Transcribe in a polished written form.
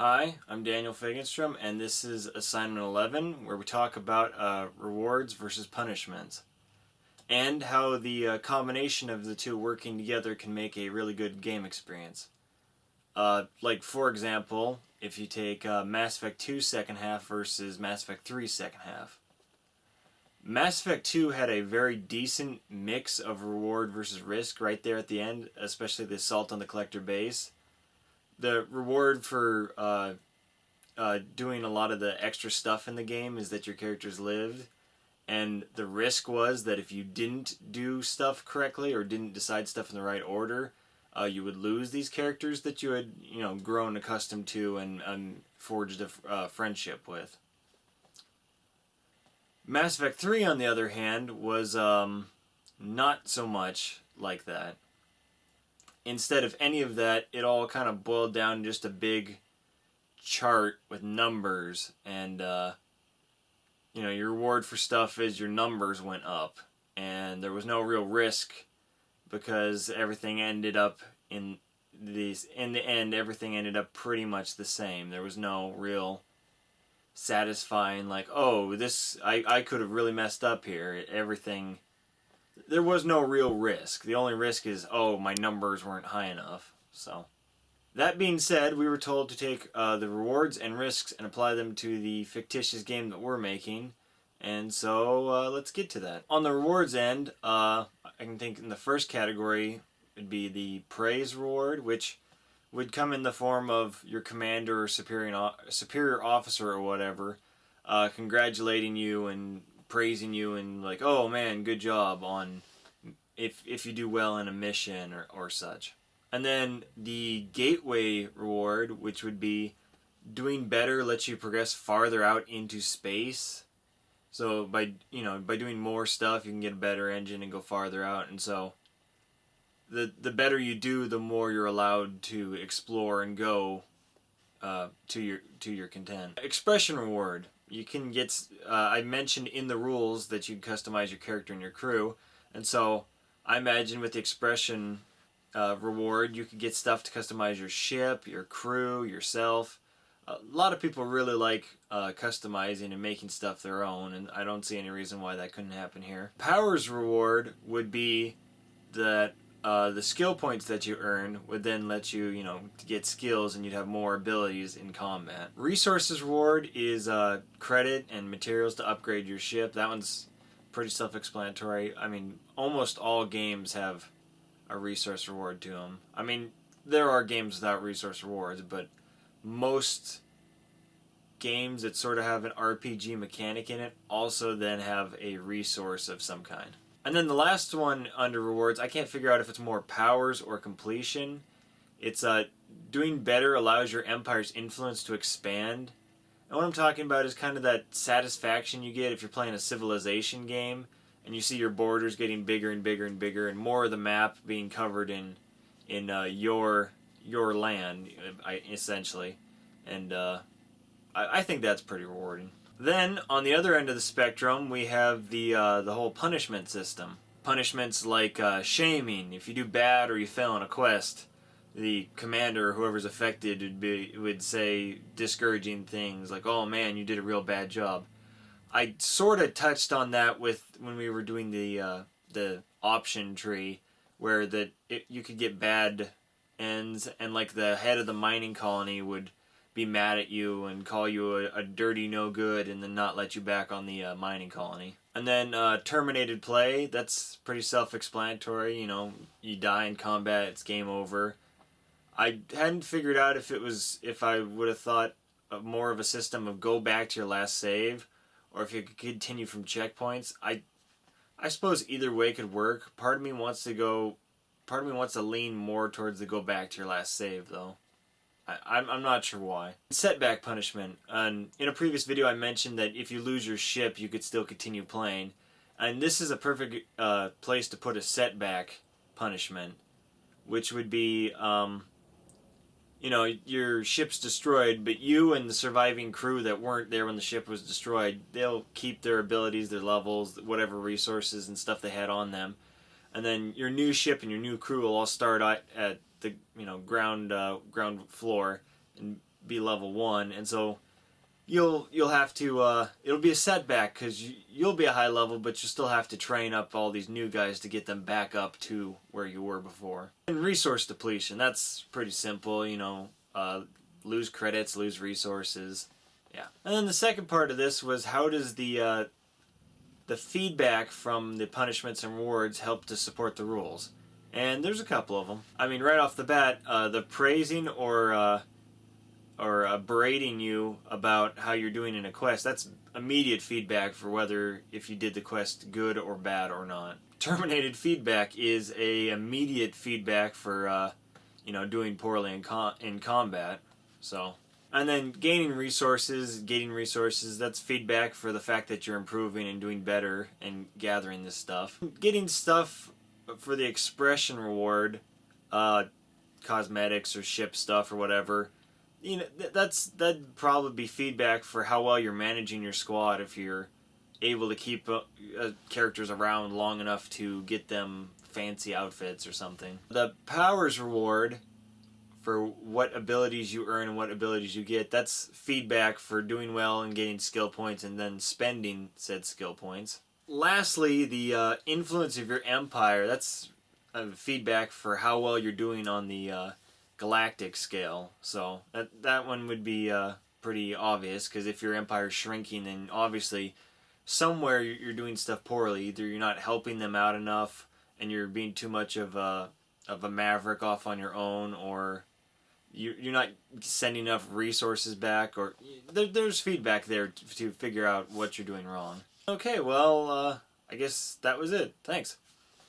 Hi, I'm Daniel Fagensstrom, and this is assignment 11, where we talk about rewards versus punishments, and how the combination of the two working together can make a really good game experience. Like, for example, if you take Mass Effect 2 second half versus Mass Effect 3 second half. Mass Effect 2 had a very decent mix of reward versus risk right there at the end, especially the assault on the collector base. The reward for doing a lot of the extra stuff in the game is that your characters lived, and the risk was that if you didn't do stuff correctly or didn't decide stuff in the right order, you would lose these characters that you had grown accustomed to and forged a friendship with. Mass Effect 3, on the other hand, was not so much like that. Instead of any of that, it all kind of boiled down to just a big chart with numbers, and your reward for stuff is your numbers went up, and there was no real risk because everything ended up in the end everything ended up pretty much the same. There was no real satisfying, like, oh, this I could have really messed up here. There was no real risk. The only risk is, oh, my numbers weren't high enough. So, that being said, we were told to take the rewards and risks and apply them to the fictitious game that we're making. And so, let's get to that. On the rewards end, I can think in the first category would be the praise reward, which would come in the form of your commander or superior officer or whatever congratulating you and praising you and like, oh man, good job on if you do well in a mission or such. And then the gateway reward, which would be doing better, lets you progress farther out into space. So by doing more stuff, you can get a better engine and go farther out. And so the better you do, the more you're allowed to explore and go to your content. Expression reward. You can get. I mentioned in the rules that you can customize your character and your crew, and so I imagine with the expression reward, you could get stuff to customize your ship, your crew, yourself. A lot of people really like customizing and making stuff their own, and I don't see any reason why that couldn't happen here. Powers reward would be that the skill points that you earn would then let you, get skills, and you'd have more abilities in combat. Resources reward is credit and materials to upgrade your ship. That one's pretty self-explanatory. I mean, almost all games have a resource reward to them. I mean, there are games without resource rewards, but most games that sort of have an RPG mechanic in it also then have a resource of some kind. And then the last one under rewards, I can't figure out if it's more powers or completion. It's doing better allows your empire's influence to expand. And what I'm talking about is kind of that satisfaction you get if you're playing a civilization game and you see your borders getting bigger and bigger and bigger and more of the map being covered in your land, essentially. And I think that's pretty rewarding. Then, on the other end of the spectrum, we have the whole punishment system. Punishments like shaming. If you do bad or you fail on a quest, the commander or whoever's affected would say discouraging things like, oh man, you did a real bad job. I sort of touched on that when we were doing the option tree, where you could get bad ends, and like the head of the mining colony would be mad at you and call you a dirty no good and then not let you back on the mining colony. And then terminated play, that's pretty self-explanatory. You die in combat, it's game over. I hadn't figured out if I would have thought of more of a system of go back to your last save, or if you could continue from checkpoints. I suppose either way could work. Part of me wants to lean more towards the go back to your last save, though. I'm not sure why. Setback punishment. In a previous video I mentioned that if you lose your ship you could still continue playing. And this is a perfect place to put a setback punishment. Which would be, your ship's destroyed, but you and the surviving crew that weren't there when the ship was destroyed, they'll keep their abilities, their levels, whatever resources and stuff they had on them. And then your new ship and your new crew will all start at the ground floor, and be level 1, and so you'll have to it'll be a setback because you'll be a high level, but you still have to train up all these new guys to get them back up to where you were before. And resource depletion, that's pretty simple, you know, lose credits, lose resources. Yeah. And then the second part of this was, how does the feedback from the punishments and rewards help to support the rules? And there's a couple of them. I mean, right off the bat, the praising or berating you about how you're doing in a quest, that's immediate feedback for whether if you did the quest good or bad or not. Terminated feedback is a immediate feedback for you know, doing poorly in combat. So, and then gaining resources, that's feedback for the fact that you're improving and doing better and gathering this stuff. Getting stuff for the expression reward, cosmetics or ship stuff or whatever, you know, that'd probably be feedback for how well you're managing your squad, if you're able to keep characters around long enough to get them fancy outfits or something. The powers reward, for what abilities you earn and what abilities you get, that's feedback for doing well and getting skill points and then spending said skill points. Lastly, the influence of your empire, that's feedback for how well you're doing on the galactic scale. So that one would be pretty obvious, because if your empire's shrinking, then obviously somewhere you're doing stuff poorly. Either you're not helping them out enough and you're being too much of a maverick off on your own, or you're not sending enough resources back, or there's feedback there to figure out what you're doing wrong. Okay, well, I guess that was it. Thanks.